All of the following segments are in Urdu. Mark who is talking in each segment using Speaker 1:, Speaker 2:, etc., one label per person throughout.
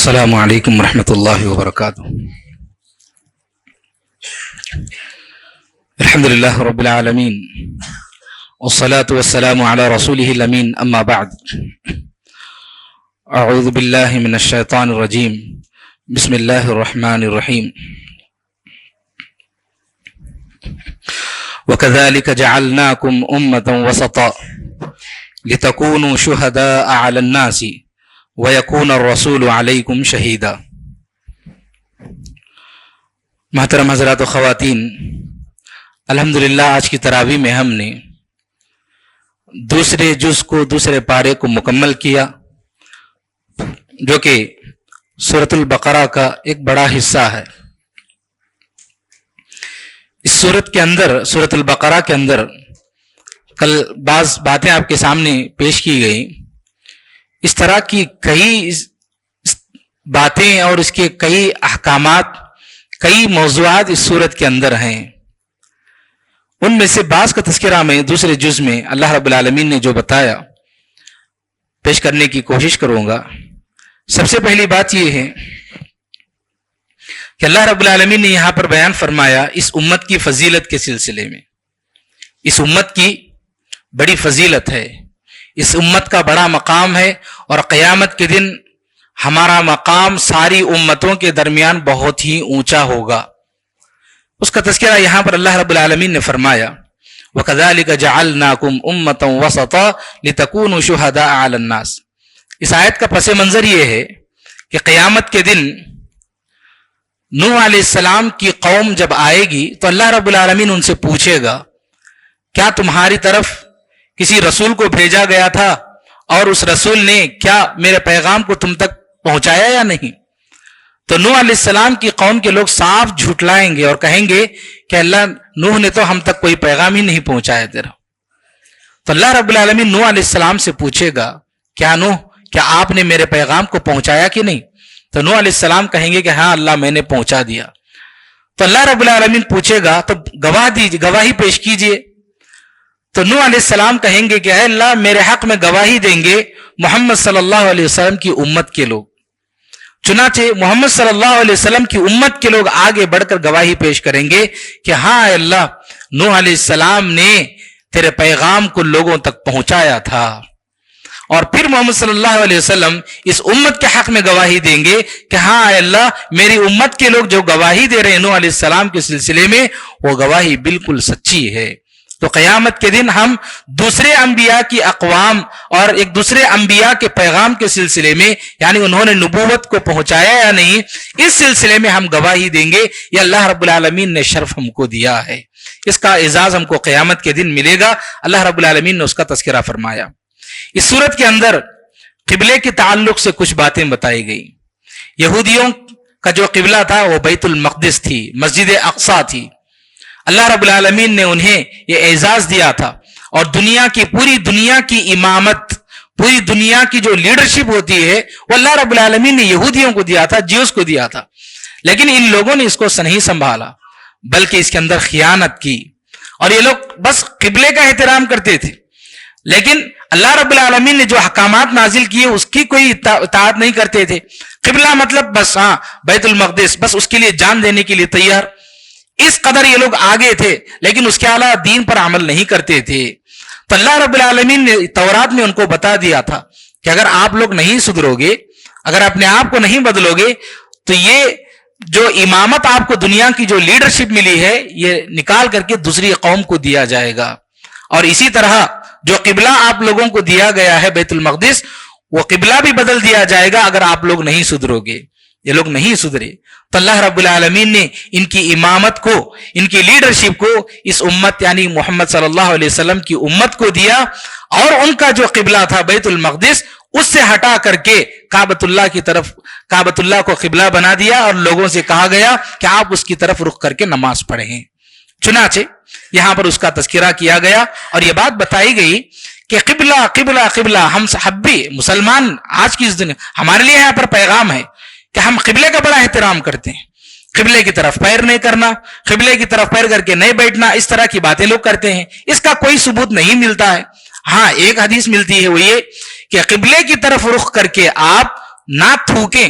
Speaker 1: السلام علیکم ورحمۃ اللہ وبرکاتہ۔ الحمد للہ رب العالمین والصلاة والسلام علی رسولہ الامین، اما بعد، اعوذ باللہ من الشیطان الرجیم، بسم اللہ الرحمن الرحیم۔ وَكَذَلِكَ جَعَلْنَاكُمْ أُمَّةً وَسَطًا لِتَكُونُوا شُهَدَاءَ عَلَى النَّاسِ وَيَكُونَ الرَّسُولُ عَلَيْكُمْ شَهِيدًا۔ محترم حضرات و خواتین، الحمدللہ آج کی تراویح میں ہم نے دوسرے جز کو، دوسرے پارے کو مکمل کیا، جو کہ سورۃ البقرہ کا ایک بڑا حصہ ہے۔ اس سورت کے اندر، سورۃ البقرہ کے اندر کل بعض باتیں آپ کے سامنے پیش کی گئی۔ اس طرح کی کئی باتیں اور اس کے کئی احکامات، کئی موضوعات اس سورت کے اندر ہیں۔ ان میں سے بعض کا تذکرہ میں دوسرے جز میں اللہ رب العالمین نے جو بتایا پیش کرنے کی کوشش کروں گا۔ سب سے پہلی بات یہ ہے کہ اللہ رب العالمین نے یہاں پر بیان فرمایا اس امت کی فضیلت کے سلسلے میں۔ اس امت کی بڑی فضیلت ہے، اس امت کا بڑا مقام ہے، اور قیامت کے دن ہمارا مقام ساری امتوں کے درمیان بہت ہی اونچا ہوگا۔ اس کا تذکرہ یہاں پر اللہ رب العالمین نے فرمایا، وَكَذَلِكَ جَعَلْنَاكُمْ أُمَّةً وَسَطًا لِتَكُونُوا شُهَدَاءَ عَلَى النَّاسِ۔ اس آیت کا پس منظر یہ ہے کہ قیامت کے دن نوح علیہ السلام کی قوم جب آئے گی تو اللہ رب العالمین ان سے پوچھے گا، کیا تمہاری طرف کسی رسول کو بھیجا گیا تھا اور اس رسول نے کیا میرے پیغام کو تم تک پہنچایا یا نہیں؟ تو نوح علیہ السلام کی قوم کے لوگ صاف جھٹلائیں گے اور کہیں گے کہ اللہ، نوح نے تو ہم تک کوئی پیغام ہی نہیں پہنچایا تیرا۔ تو اللہ رب العالمین نوح علیہ السلام سے پوچھے گا، کیا نوح، کیا آپ نے میرے پیغام کو پہنچایا کہ نہیں؟ تو نوح علیہ السلام کہیں گے کہ ہاں اللہ، میں نے پہنچا دیا۔ تو اللہ رب العالمین پوچھے گا، تو گواہی پیش کیجئے۔ تو نوح علیہ السلام کہیں گے کہ اے اللہ، میرے حق میں گواہی دیں گے محمد صلی اللہ علیہ وسلم کی امت کے لوگ۔ چنانچہ محمد صلی اللہ علیہ وسلم کی امت کے لوگ آگے بڑھ کر گواہی پیش کریں گے کہ ہاں اے اللہ، نوح علیہ السلام نے تیرے پیغام کو لوگوں تک پہنچایا تھا۔ اور پھر محمد صلی اللہ علیہ وسلم اس امت کے حق میں گواہی دیں گے کہ ہاں اے اللہ، میری امت کے لوگ جو گواہی دے رہے ہیں نوح علیہ السلام کے سلسلے میں، وہ گواہی بالکل سچی ہے۔ تو قیامت کے دن ہم دوسرے انبیاء کی اقوام اور ایک دوسرے انبیاء کے پیغام کے سلسلے میں، یعنی انہوں نے نبوت کو پہنچایا یا نہیں، اس سلسلے میں ہم گواہی دیں گے۔ یہ اللہ رب العالمین نے شرف ہم کو دیا ہے، اس کا اعزاز ہم کو قیامت کے دن ملے گا۔ اللہ رب العالمین نے اس کا تذکرہ فرمایا۔ اس صورت کے اندر قبلے کے تعلق سے کچھ باتیں بتائی گئی۔ یہودیوں کا جو قبلہ تھا وہ بیت المقدس تھی، مسجد اقصی تھی۔ اللہ رب العالمین نے انہیں یہ اعزاز دیا تھا، اور پوری دنیا کی امامت، پوری دنیا کی جو لیڈرشپ ہوتی ہے وہ اللہ رب العالمین نے یہودیوں کو دیا تھا، جیوز کو دیا تھا۔ لیکن ان لوگوں نے اس کو نہیں سنبھالا، بلکہ اس کے اندر خیانت کی، اور یہ لوگ بس قبلے کا احترام کرتے تھے، لیکن اللہ رب العالمین نے جو احکامات نازل کیے اس کی کوئی اطاعت نہیں کرتے تھے۔ قبلہ مطلب بس ہاں بیت المقدس، بس اس کے لیے جان دینے کے لیے تیار۔ اس قدر یہ لوگ آگے تھے، لیکن اس کے علاوہ دین پر عمل نہیں کرتے تھے۔ تو اللہ رب العالمین نے تورات میں ان کو بتا دیا تھا کہ اگر آپ لوگ نہیں سدھرو گے، اگر اپنے آپ کو نہیں بدلو گے، تو یہ جو امامت آپ کو دنیا کی جو لیڈرشپ ملی ہے، یہ نکال کر کے دوسری قوم کو دیا جائے گا۔ اور اسی طرح جو قبلہ آپ لوگوں کو دیا گیا ہے بیت المقدس، وہ قبلہ بھی بدل دیا جائے گا اگر آپ لوگ نہیں سدھرو گے۔ یہ لوگ نہیں سدھرے، تو اللہ رب العالمین نے ان کی امامت کو، ان کی لیڈرشپ کو اس امت یعنی محمد صلی اللہ علیہ وسلم کی امت کو دیا، اور ان کا جو قبلہ تھا بیت المقدس، اس سے ہٹا کر کے کعبۃ اللہ کی طرف، کعبۃ اللہ کو قبلہ بنا دیا، اور لوگوں سے کہا گیا کہ آپ اس کی طرف رخ کر کے نماز پڑھیں۔ چنانچہ یہاں پر اس کا تذکرہ کیا گیا، اور یہ بات بتائی گئی کہ قبلہ قبلہ قبلہ، ہم صاحب بھی مسلمان آج کی اس دن ہمارے لیے یہاں پر پیغام ہے کہ ہم قبلے کا بڑا احترام کرتے ہیں۔ قبلے کی طرف پیر نہیں کرنا، قبلے کی طرف پیر کر کے نہیں بیٹھنا، اس طرح کی باتیں لوگ کرتے ہیں، اس کا کوئی ثبوت نہیں ملتا ہے۔ ہاں ایک حدیث ملتی ہے، وہ یہ کہ قبلے کی طرف رخ کر کے آپ نہ تھوکیں،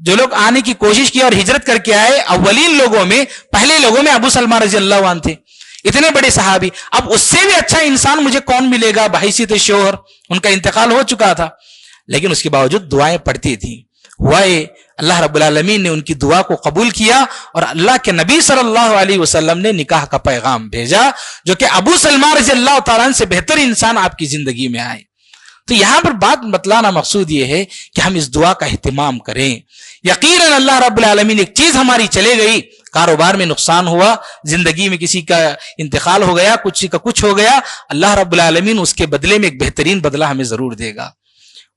Speaker 1: جو لوگ آنے کی کوشش کی اور ہجرت کر کے آئے، اولین لوگوں میں، پہلے لوگوں میں ابو سلمہ رضی اللہ عنہ تھے، اتنے بڑے صحابی. اب اس سے بھی اچھا انسان مجھے کون ملے گا بحیثیت شوہر. ان کا انتقال ہو چکا تھا، لیکن اس کے باوجود دعائیں پڑھتی تھیں. ہوا اللہ رب العالمین نے ان کی دعا کو قبول کیا اور اللہ کے نبی صلی اللہ علیہ وسلم نے نکاح کا پیغام بھیجا، جو کہ ابو سلمہ رضی اللہ تعالیٰ عنہ سے بہتر انسان آپ کی زندگی میں آئے. تو یہاں پر بات بتلانا مقصود یہ ہے کہ ہم اس دعا کا اہتمام کریں. یقیناً اللہ رب العالمین ایک چیز ہماری چلے گئی، کاروبار میں نقصان ہوا، زندگی میں کسی کا انتقال ہو گیا، کسی کا کچھ ہو گیا، اللہ رب العالمین اس کے بدلے میں ایک بہترین بدلہ ہمیں ضرور دے گا،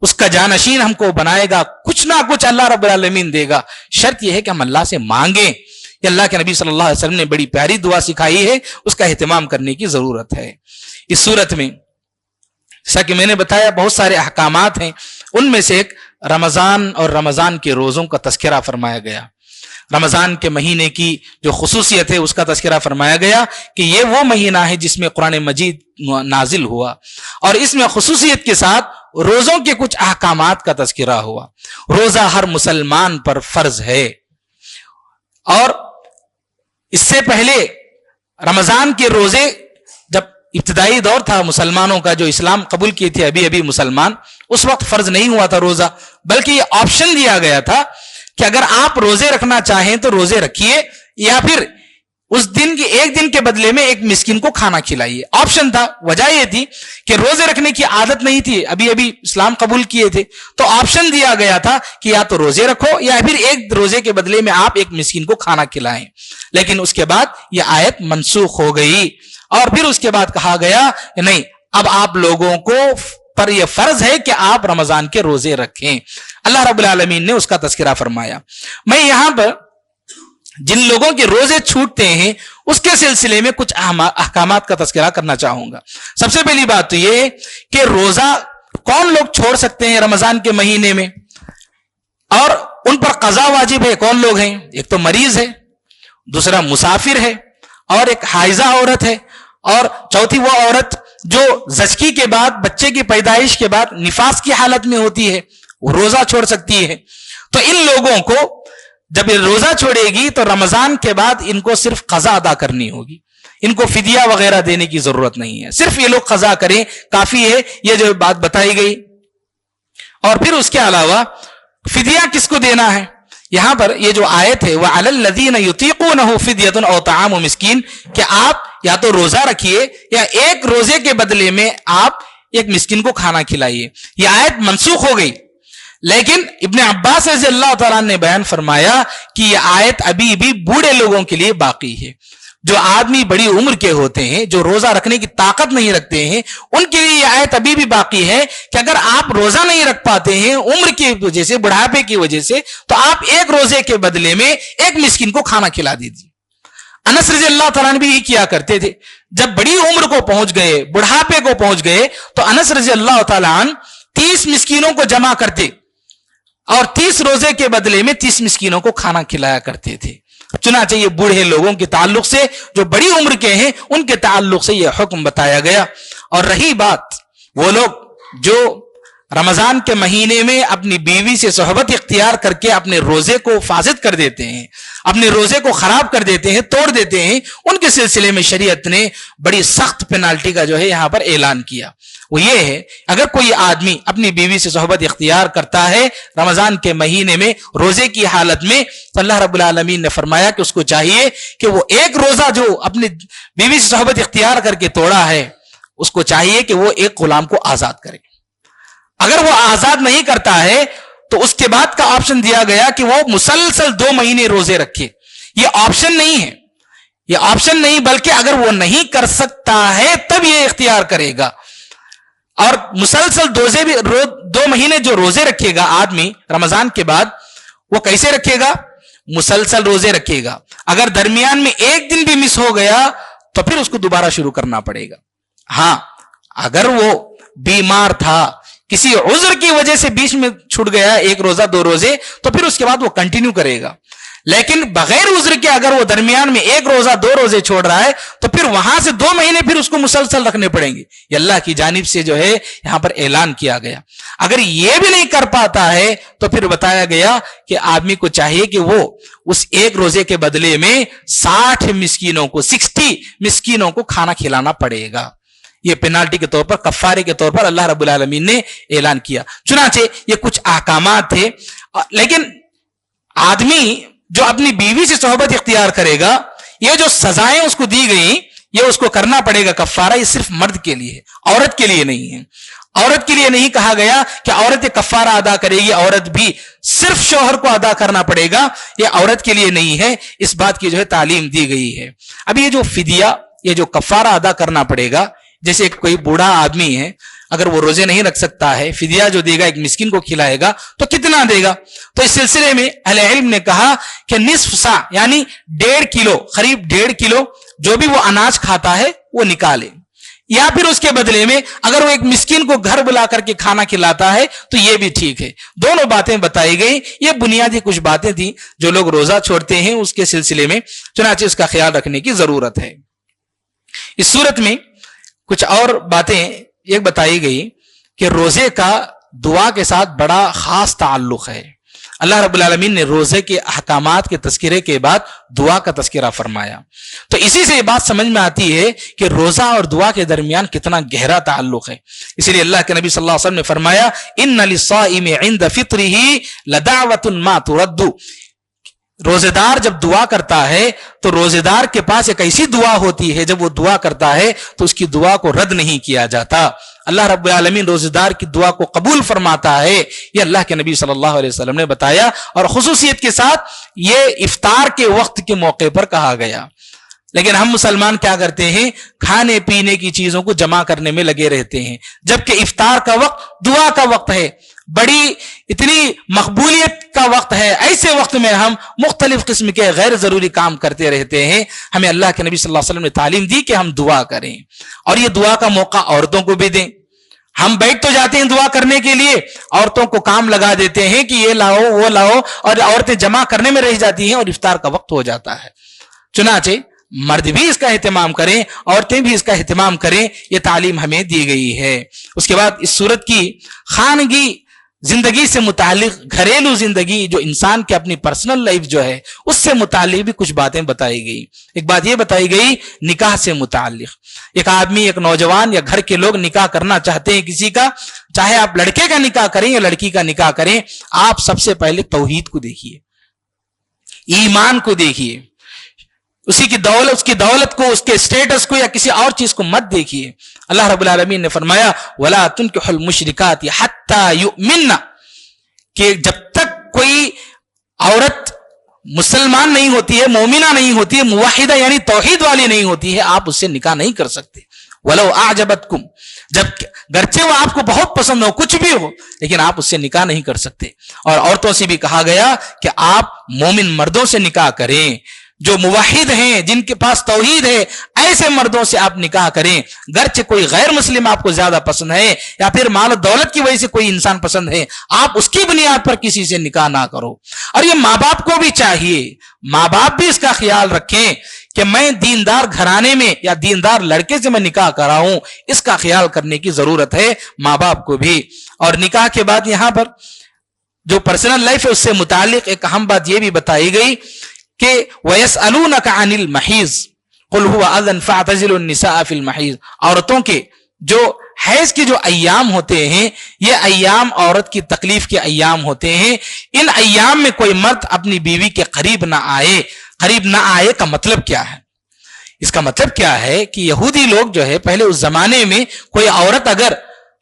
Speaker 1: اس کا جانشین ہم کو بنائے گا، کچھ نہ کچھ اللہ رب العالمین دے گا. شرط یہ ہے کہ ہم اللہ سے مانگیں. کہ اللہ کے نبی صلی اللہ علیہ وسلم نے بڑی پیاری دعا سکھائی ہے، اس کا اہتمام کرنے کی ضرورت ہے. اس صورت میں جیسا کہ میں نے بتایا بہت سارے احکامات ہیں، ان میں سے ایک رمضان اور رمضان کے روزوں کا تذکرہ فرمایا گیا. رمضان کے مہینے کی جو خصوصیت ہے اس کا تذکرہ فرمایا گیا کہ یہ وہ مہینہ ہے جس میں قرآن مجید نازل ہوا، اور اس میں خصوصیت کے ساتھ روزوں کے کچھ احکامات کا تذکرہ ہوا. روزہ ہر مسلمان پر فرض ہے، اور اس سے پہلے رمضان کے روزے جب ابتدائی دور تھا مسلمانوں کا، جو اسلام قبول کیے تھے ابھی مسلمان، اس وقت فرض نہیں ہوا تھا روزہ، بلکہ یہ آپشن دیا گیا تھا کہ اگر آپ روزے رکھنا چاہیں تو روزے رکھیے، یا پھر اس دن کی ایک دن کے بدلے میں ایک مسکین کو کھانا کھلائیے. آپشن تھا. وجہ یہ تھی کہ روزے رکھنے کی عادت نہیں تھی، ابھی اسلام قبول کیے تھے، تو آپشن دیا گیا تھا کہ یا تو روزے رکھو یا پھر ایک روزے کے بدلے میں آپ ایک مسکین کو کھانا کھلائیں. لیکن اس کے بعد یہ آیت منسوخ ہو گئی، اور پھر اس کے بعد کہا گیا کہ نہیں، اب آپ لوگوں کو پر یہ فرض ہے کہ آپ رمضان کے روزے رکھیں. اللہ رب العالمین نے اس کا تذکرہ فرمایا. میں یہاں پر جن لوگوں کے روزے چھوٹتے ہیں اس کے سلسلے میں کچھ احکامات کا تذکرہ کرنا چاہوں گا. سب سے پہلی بات تو یہ کہ روزہ کون لوگ چھوڑ سکتے ہیں رمضان کے مہینے میں، اور ان پر قضا واجب ہے. کون لوگ ہیں؟ ایک تو مریض ہے، دوسرا مسافر ہے، اور ایک حائضہ عورت ہے، اور چوتھی وہ عورت جو زچگی کے بعد، بچے کی پیدائش کے بعد نفاس کی حالت میں ہوتی ہے، وہ روزہ چھوڑ سکتی ہے. تو ان لوگوں کو جب یہ روزہ چھوڑے گی تو رمضان کے بعد ان کو صرف قضا ادا کرنی ہوگی، ان کو فدیہ وغیرہ دینے کی ضرورت نہیں ہے، صرف یہ لوگ قضا کریں کافی ہے. یہ جو بات بتائی گئی. اور پھر اس کے علاوہ فدیہ کس کو دینا ہے؟ یہاں پر یہ جو آیت ہے وَعَلَى الَّذِينَ يُطِيقُونَهُ فِدْيَةٌ أَوْ طَعَامُ مِسْكِينٍ، کہ آپ یا تو روزہ رکھیے یا ایک روزے کے بدلے میں آپ ایک مسکین کو کھانا کھلائیے. یہ آیت منسوخ ہو گئی، لیکن ابن عباس رضی اللہ تعالیٰ نے بیان فرمایا کہ یہ آیت ابھی بھی بوڑھے لوگوں کے لیے باقی ہے. جو آدمی بڑی عمر کے ہوتے ہیں، جو روزہ رکھنے کی طاقت نہیں رکھتے ہیں، ان کے لیے یہ آیت ابھی بھی باقی ہے کہ اگر آپ روزہ نہیں رکھ پاتے ہیں عمر کی وجہ سے، بڑھاپے کی وجہ سے، تو آپ ایک روزے کے بدلے میں ایک مسکین کو کھانا کھلا دیجیے. انس رضی اللہ تعالیٰ نے بھی یہ کیا کرتے تھے. جب بڑی عمر کو پہنچ گئے، بڑھاپے کو پہنچ گئے، تو انس رضی اللہ تعالیٰ عنہ 30 مسکینوں کو جمع کرتے اور 30 روزے کے بدلے میں 30 مسکینوں کو کھانا کھلایا کرتے تھے. چنانچہ یہ بوڑھے لوگوں کے تعلق سے، جو بڑی عمر کے ہیں، ان کے تعلق سے یہ حکم بتایا گیا. اور رہی بات وہ لوگ جو رمضان کے مہینے میں اپنی بیوی سے صحبت اختیار کر کے اپنے روزے کو فاسد کر دیتے ہیں، اپنے روزے کو خراب کر دیتے ہیں، توڑ دیتے ہیں، ان کے سلسلے میں شریعت نے بڑی سخت پینالٹی کا جو ہے یہاں پر اعلان کیا. وہ یہ ہے اگر کوئی آدمی اپنی بیوی سے صحبت اختیار کرتا ہے رمضان کے مہینے میں روزے کی حالت میں، تو اللہ رب العالمین نے فرمایا کہ اس کو چاہیے کہ وہ ایک روزہ جو اپنی بیوی سے صحبت اختیار کر کے توڑا ہے، اس کو چاہیے کہ وہ ایک غلام کو آزاد کرے. اگر وہ آزاد نہیں کرتا ہے تو اس کے بعد کا آپشن دیا گیا کہ وہ مسلسل 2 مہینے روزے رکھے. یہ آپشن نہیں ہے، یہ آپشن نہیں، بلکہ اگر وہ نہیں کر سکتا ہے تب یہ اختیار کرے گا. اور مسلسل 2 مہینے جو روزے رکھے گا آدمی رمضان کے بعد، وہ کیسے رکھے گا؟ مسلسل روزے رکھے گا. اگر درمیان میں ایک دن بھی مس ہو گیا تو پھر اس کو دوبارہ شروع کرنا پڑے گا. ہاں اگر وہ بیمار تھا، کسی عذر کی وجہ سے بیچ میں چھوٹ گیا 1 روزہ 2 روزے، تو پھر اس کے بعد وہ کنٹینیو کرے گا. لیکن بغیر عذر کے اگر وہ درمیان میں ایک روزہ 2 روزے چھوڑ رہا ہے تو پھر وہاں سے 2 مہینے پھر اس کو مسلسل رکھنے پڑیں گے. یہ اللہ کی جانب سے جو ہے یہاں پر اعلان کیا گیا. اگر یہ بھی نہیں کر پاتا ہے تو پھر بتایا گیا کہ آدمی کو چاہیے کہ وہ اس ایک روزے کے بدلے میں 60 مسکینوں کو کھانا کھلانا پڑے گا. یہ پینالٹی کے طور پر، کفارے کے طور پر اللہ رب العالمین نے اعلان کیا. چنانچہ یہ کچھ احکامات تھے. لیکن آدمی جو اپنی بیوی سے صحبت اختیار کرے گا، یہ جو سزائیں اس کو دی گئیں یہ اس کو کرنا پڑے گا کفارہ. یہ صرف مرد کے لیے ہے، عورت کے لیے نہیں ہے. عورت کے لیے نہیں کہا گیا کہ عورت کفارہ ادا کرے گی، عورت بھی صرف شوہر کو ادا کرنا پڑے گا. یہ عورت کے لیے نہیں ہے، اس بات کی جو ہے تعلیم دی گئی ہے. اب یہ جو فدیہ، یہ جو کفارہ ادا کرنا پڑے گا، جیسے کوئی بوڑھا آدمی ہے، اگر وہ روزے نہیں رکھ سکتا ہے، فدیہ جو دے گا ایک مسکین کو کھلائے گا تو کتنا دے گا؟ تو اس سلسلے میں اہل علم نے کہا کہ نصف سا یعنی 1.5 کلو، قریب 1.5 کلو جو بھی وہ اناج کھاتا ہے وہ نکالے. یا پھر اس کے بدلے میں اگر وہ ایک مسکین کو گھر بلا کر کے کھانا کھلاتا ہے تو یہ بھی ٹھیک ہے. دونوں باتیں بتائی گئی. یہ بنیادی کچھ باتیں تھیں جو لوگ روزہ چھوڑتے ہیں اس کے سلسلے میں، چنانچہ اس کا خیال رکھنے کی ضرورت ہے. اس صورت میں کچھ اور باتیں ایک بتائی گئی کہ روزے کا دعا کے ساتھ بڑا خاص تعلق ہے. اللہ رب العالمین نے روزے کے احکامات کے تذکرے کے بعد دعا کا تذکرہ فرمایا. تو اسی سے یہ بات سمجھ میں آتی ہے کہ روزہ اور دعا کے درمیان کتنا گہرا تعلق ہے. اسی لیے اللہ کے نبی صلی اللہ علیہ وسلم نے فرمایا ان للصائم عند فطره لدعوۃ ما ترد. روزے دار جب دعا کرتا ہے تو روزے دار کے پاس ایک ایسی دعا ہوتی ہے، جب وہ دعا کرتا ہے تو اس کی دعا کو رد نہیں کیا جاتا. اللہ رب العالمین روزے دار کی دعا کو قبول فرماتا ہے. یہ اللہ کے نبی صلی اللہ علیہ وسلم نے بتایا، اور خصوصیت کے ساتھ یہ افطار کے وقت کے موقع پر کہا گیا. لیکن ہم مسلمان کیا کرتے ہیں؟ کھانے پینے کی چیزوں کو جمع کرنے میں لگے رہتے ہیں، جبکہ افطار کا وقت دعا کا وقت ہے، بڑی اتنی مقبولیت کا وقت ہے. ایسے وقت میں ہم مختلف قسم کے غیر ضروری کام کرتے رہتے ہیں. ہمیں اللہ کے نبی صلی اللہ علیہ وسلم نے تعلیم دی کہ ہم دعا کریں، اور یہ دعا کا موقع عورتوں کو بھی دیں. ہم بیٹھ تو جاتے ہیں دعا کرنے کے لیے، عورتوں کو کام لگا دیتے ہیں کہ یہ لاؤ وہ لاؤ، اور عورتیں جمع کرنے میں رہ جاتی ہیں اور افطار کا وقت ہو جاتا ہے. چنانچہ مرد بھی اس کا اہتمام کریں، عورتیں بھی اس کا اہتمام کریں. یہ تعلیم ہمیں دی گئی ہے. اس کے بعد اس صورت کی خانگی زندگی سے متعلق، گھریلو زندگی جو انسان کے اپنی پرسنل لائف جو ہے اس سے متعلق بھی کچھ باتیں بتائی گئی. ایک بات یہ بتائی گئی نکاح سے متعلق. ایک آدمی، ایک نوجوان یا گھر کے لوگ نکاح کرنا چاہتے ہیں کسی کا، چاہے آپ لڑکے کا نکاح کریں یا لڑکی کا نکاح کریں، آپ سب سے پہلے توحید کو دیکھیے، ایمان کو دیکھیے. اس کی دولت کو، اس کے اسٹیٹس کو یا کسی اور چیز کو مت دیکھیے. اللہ رب العالمین نے فرمایا وَلَا تُنْكِحُ الْمُشْرِكَاتِ حَتَّى يُؤْمِنَّ، کہ جب تک کوئی عورت مسلمان نہیں ہوتی ہے، مومنہ نہیں ہوتی ہے، موحدہ یعنی توحید والی نہیں ہوتی ہے، آپ اس سے نکاح نہیں کر سکتے. وَلَوْ أَعْجَبَتْكُمْ، جب گرچہ وہ آپ کو بہت پسند ہو، کچھ بھی ہو، لیکن آپ اس سے نکاح نہیں کر سکتے. اور عورتوں سے بھی کہا گیا کہ آپ مومن مردوں سے نکاح کریں، جو موحد ہیں، جن کے پاس توحید ہے، ایسے مردوں سے آپ نکاح کریں. گرچہ کوئی غیر مسلم آپ کو زیادہ پسند ہے یا پھر مال و دولت کی وجہ سے کوئی انسان پسند ہے، آپ اس کی بنیاد پر کسی سے نکاح نہ کرو. اور یہ ماں باپ کو بھی چاہیے، ماں باپ بھی اس کا خیال رکھیں کہ میں دیندار گھرانے میں یا دیندار لڑکے سے میں نکاح کراؤں. اس کا خیال کرنے کی ضرورت ہے ماں باپ کو بھی. اور نکاح کے بعد یہاں پر جو پرسنل لائف ہے اس سے متعلق ایک اہم بات یہ بھی بتائی گئی کہ وَيَسْأَلُونَكَ عَنِ الْمَحِيضِ قُلْ هُوَ أَذًى فَاعْتَزِلُوا النِّسَاءَ فِي الْمَحِيضِ. عورتوں کے جو حیض کے جو ایام ہوتے ہیں، یہ ایام عورت کی تکلیف کے ایام ہوتے ہیں. ان ایام میں کوئی مرد اپنی بیوی کے قریب نہ آئے. قریب نہ آئے کا مطلب کیا ہے؟ اس کا مطلب کیا ہے کہ یہودی لوگ جو ہے پہلے اس زمانے میں کوئی عورت اگر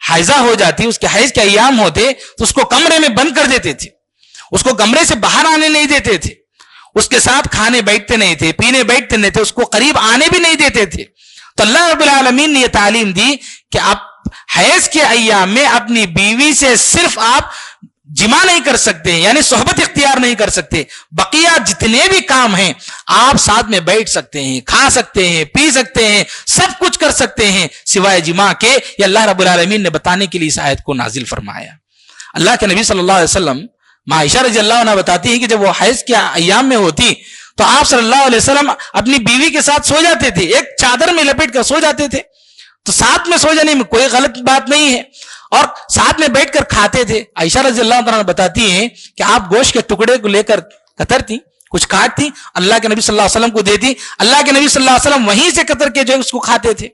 Speaker 1: حیضہ ہو جاتی، اس کے حیض کے ایام ہوتے تو اس کو کمرے میں بند کر دیتے تھے، اس کو کمرے سے باہر آنے نہیں دیتے تھے، اس کے ساتھ کھانے بیٹھتے نہیں تھے، پینے بیٹھتے نہیں تھے، اس کو قریب آنے بھی نہیں دیتے تھے. تو اللہ رب العالمین نے یہ تعلیم دی کہ آپ حیض کے ایام میں اپنی بیوی سے صرف آپ جمع نہیں کر سکتے، یعنی صحبت اختیار نہیں کر سکتے. بقیہ جتنے بھی کام ہیں آپ ساتھ میں بیٹھ سکتے ہیں، کھا سکتے ہیں، پی سکتے ہیں، سب کچھ کر سکتے ہیں سوائے جمع کے. یہ اللہ رب العالمین نے بتانے کے لیے اس آیت کو نازل فرمایا. اللہ کے نبی صلی اللہ علیہ وسلم ماں عائشہ رضی اللہ عنہ بتاتی ہیں کہ جب وہ حیض کے ایام میں ہوتی تو آپ صلی اللہ علیہ وسلم اپنی بیوی کے ساتھ سو جاتے تھے، ایک چادر میں لپیٹ کر سو جاتے تھے. تو ساتھ میں سو جانے میں کوئی غلط بات نہیں ہے، اور ساتھ میں بیٹھ کر کھاتے تھے. عائشہ رضی اللہ عنہ بتاتی ہیں کہ آپ گوشت کے ٹکڑے کو لے کر کترتی، کچھ کاٹتی، اللہ کے نبی صلی اللہ علیہ وسلم کو دیتی، اللہ کے نبی صلی اللہ علیہ وسلم وہیں سے کتر کے جو اس کو کھاتے تھے.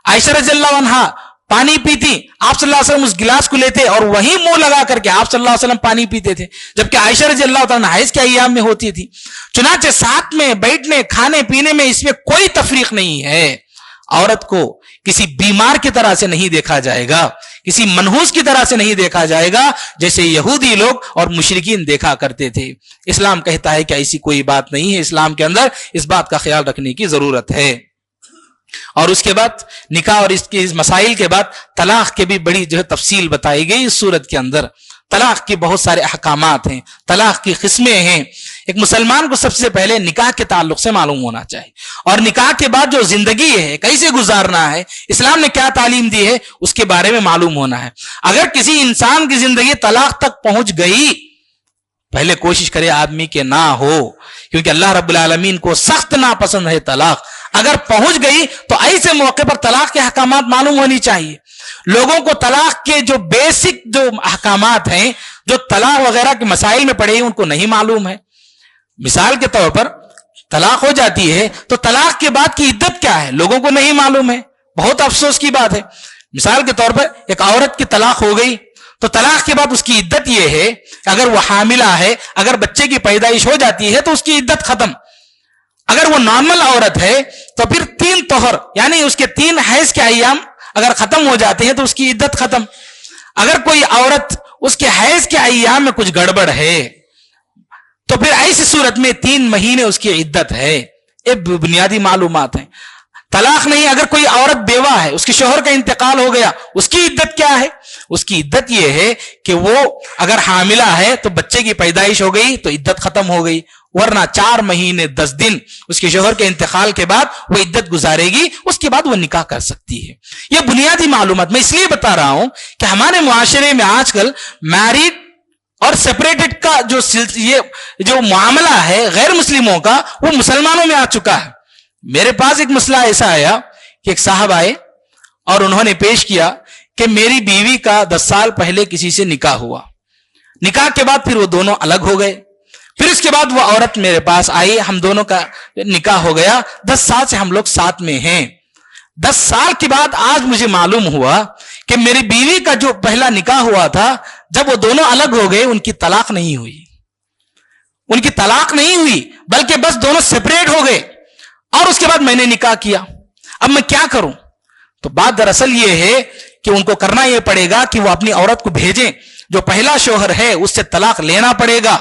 Speaker 1: عائشہ رضی اللہ عنہ پانی پیتی، آپ صلی اللہ علیہ وسلم اس گلاس کو لیتے اور وہیں منہ لگا کر کے آپ صلی اللہ علیہ وسلم پانی پیتے تھے، جبکہ عائشہ رضی اللہ تعالیٰ حیض کے ایام میں ہوتی تھی. چنانچہ ساتھ میں بیٹھنے کھانے پینے میں اس میں کوئی تفریق نہیں ہے. عورت کو کسی بیمار کی طرح سے نہیں دیکھا جائے گا، کسی منحوس کی طرح سے نہیں دیکھا جائے گا جیسے یہودی لوگ اور مشرکین دیکھا کرتے تھے. اسلام کہتا ہے کہ ایسی کوئی بات نہیں ہے. اسلام کے اندر اس بات کا خیال رکھنے کی ضرورت ہے. اور اس کے بعد نکاح اور اس کے مسائل کے بعد طلاق کے بھی بڑی جو ہے تفصیل بتائی گئی اس صورت کے اندر. طلاق کے بہت سارے احکامات ہیں، طلاق کی قسمیں ہیں. ایک مسلمان کو سب سے پہلے نکاح کے تعلق سے معلوم ہونا چاہیے، اور نکاح کے بعد جو زندگی ہے کیسے گزارنا ہے، اسلام نے کیا تعلیم دی ہے، اس کے بارے میں معلوم ہونا ہے. اگر کسی انسان کی زندگی طلاق تک پہنچ گئی، پہلے کوشش کرے آدمی کے نہ ہو، کیونکہ اللہ رب العالمین کو سخت ناپسند ہے طلاق. اگر پہنچ گئی تو ایسے موقع پر طلاق کے احکامات معلوم ہونی چاہیے. لوگوں کو طلاق کے جو بیسک جو احکامات ہیں، جو طلاق وغیرہ کے مسائل میں پڑے ہیں، ان کو نہیں معلوم ہے. مثال کے طور پر طلاق ہو جاتی ہے تو طلاق کے بعد کی عدت کیا ہے لوگوں کو نہیں معلوم ہے. بہت افسوس کی بات ہے. مثال کے طور پر ایک عورت کی طلاق ہو گئی تو طلاق کے بعد اس کی عدت یہ ہے کہ اگر وہ حاملہ ہے، اگر بچے کی پیدائش ہو جاتی ہے تو اس کی عدت ختم. اگر وہ نارمل عورت ہے تو پھر 3 طہر یعنی اس کے 3 حیض کے ایام اگر ختم ہو جاتے ہیں تو اس کی عدت ختم. اگر کوئی عورت اس کے حیض کے ایام میں کچھ گڑبڑ ہے تو پھر ایسی صورت میں 3 مہینے اس کی عدت ہے. یہ بنیادی معلومات ہیں. طلاق نہیں، اگر کوئی عورت بیوہ ہے، اس کے شوہر کا انتقال ہو گیا، اس کی عدت کیا ہے؟ اس کی عدت یہ ہے کہ وہ اگر حاملہ ہے تو بچے کی پیدائش ہو گئی تو عدت ختم ہو گئی، ورنہ 4 مہینے 10 دن اس کے شوہر کے انتقال کے بعد وہ عدت گزارے گی، اس کے بعد وہ نکاح کر سکتی ہے. یہ بنیادی معلومات میں اس لیے بتا رہا ہوں کہ ہمارے معاشرے میں آج کل میرڈ اور سپریٹڈ کا جو معاملہ ہے غیر مسلموں کا، وہ مسلمانوں میں آ چکا ہے. میرے پاس ایک مسئلہ ایسا آیا کہ ایک صاحب آئے اور انہوں نے پیش کیا کہ میری بیوی کا 10 سال پہلے کسی سے نکاح ہوا، نکاح کے بعد پھر وہ دونوں الگ ہو گئے، پھر اس کے بعد وہ عورت میرے پاس آئی، ہم دونوں کا نکاح ہو گیا، 10 سال سے ہم لوگ ساتھ میں ہیں. 10 سال کے بعد آج مجھے معلوم ہوا کہ میری بیوی کا جو پہلا نکاح ہوا تھا، جب وہ دونوں الگ ہو گئے ان کی طلاق نہیں ہوئی، ان کی طلاق نہیں ہوئی بلکہ بس دونوں سپریٹ ہو گئے، اور اس کے بعد میں نے نکاح کیا. اب میں کیا کروں؟ تو بات دراصل یہ ہے کہ ان کو کرنا یہ پڑے گا کہ وہ اپنی عورت کو بھیجیں، جو پہلا شوہر ہے اس سے طلاق لینا پڑے گا،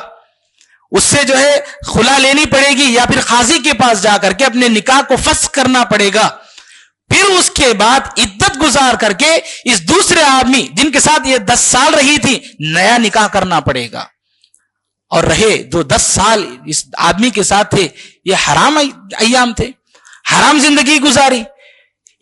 Speaker 1: اس سے جو ہے خلا لینی پڑے گی، یا پھر قاضی کے پاس جا کر کے اپنے نکاح کو فسخ کرنا پڑے گا. پھر اس کے بعد عدت گزار کر کے اس دوسرے آدمی جن کے ساتھ یہ 10 سال رہی تھی نیا نکاح کرنا پڑے گا. اور رہے جو 10 سال اس آدمی کے ساتھ تھے یہ حرام ایام تھے، حرام زندگی گزاری.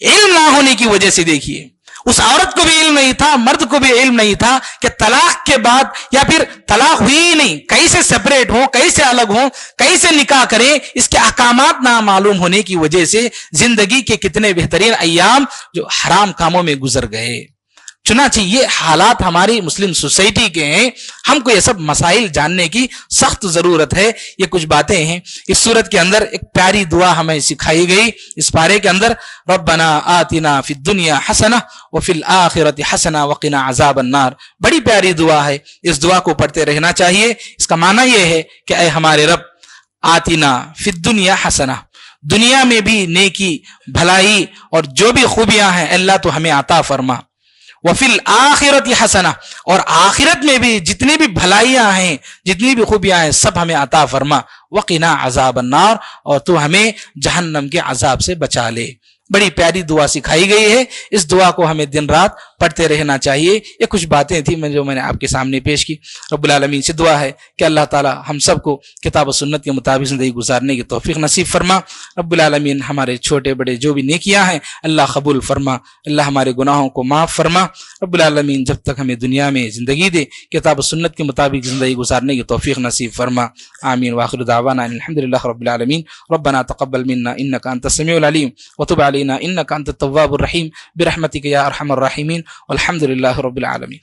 Speaker 1: علم نہ ہونے کی وجہ سے دیکھیے اس عورت کو بھی علم نہیں تھا، مرد کو بھی علم نہیں تھا کہ طلاق کے بعد یا پھر طلاق ہوئی ہی نہیں، کیسے سپریٹ ہوں، کیسے الگ ہوں، کیسے نکاح کریں. اس کے احکامات نہ معلوم ہونے کی وجہ سے زندگی کے کتنے بہترین ایام جو حرام کاموں میں گزر گئے. چنانچہ یہ حالات ہماری مسلم سوسائٹی کے ہیں، ہم کو یہ سب مسائل جاننے کی سخت ضرورت ہے. یہ کچھ باتیں ہیں. اس صورت کے اندر ایک پیاری دعا ہمیں سکھائی گئی اس پارے کے اندر، ربنا آتنا فی الدنیا حسنہ وفی الآخرۃ حسنہ وقنا عذاب النار. بڑی پیاری دعا ہے، اس دعا کو پڑھتے رہنا چاہیے. اس کا معنی یہ ہے کہ اے ہمارے رب، آتنا فی الدنیا حسنہ، دنیا میں بھی نیکی بھلائی اور جو بھی خوبیاں ہیں اللہ تو ہمیں عطا فرما. وفی الآخرۃ حسنہ، اور آخرت میں بھی جتنی بھی بھلائیاں ہیں، جتنی بھی خوبیاں ہیں سب ہمیں عطا فرما. وقنا عذاب النار، اور تو ہمیں جہنم کے عذاب سے بچا لے. بڑی پیاری دعا سکھائی گئی ہے. اس دعا کو ہمیں دن رات پڑھتے رہنا چاہیے. یہ کچھ باتیں تھیں جو میں نے آپ کے سامنے پیش کی. رب العالمین سے دعا ہے کہ اللہ تعالی ہم سب کو کتاب و سنت کے مطابق زندگی گزارنے کی توفیق نصیب فرما. رب العالمین ہمارے چھوٹے بڑے جو بھی نیکیاں ہیں اللہ قبول فرما. اللہ ہمارے گناہوں کو معاف فرما. رب العالمین جب تک ہمیں دنیا میں زندگی دے کتاب و سنت کے مطابق زندگی گزارنے کی توفیق نصیب فرما. آمین. وآخر دعوانا الحمد للہ رب العالمین. ربنا تقبل منا انك انت السميع العليم وتب علينا انك انت التواب الرحيم برحمتك يا ارحم الراحمين والحمد لله رب العالمين.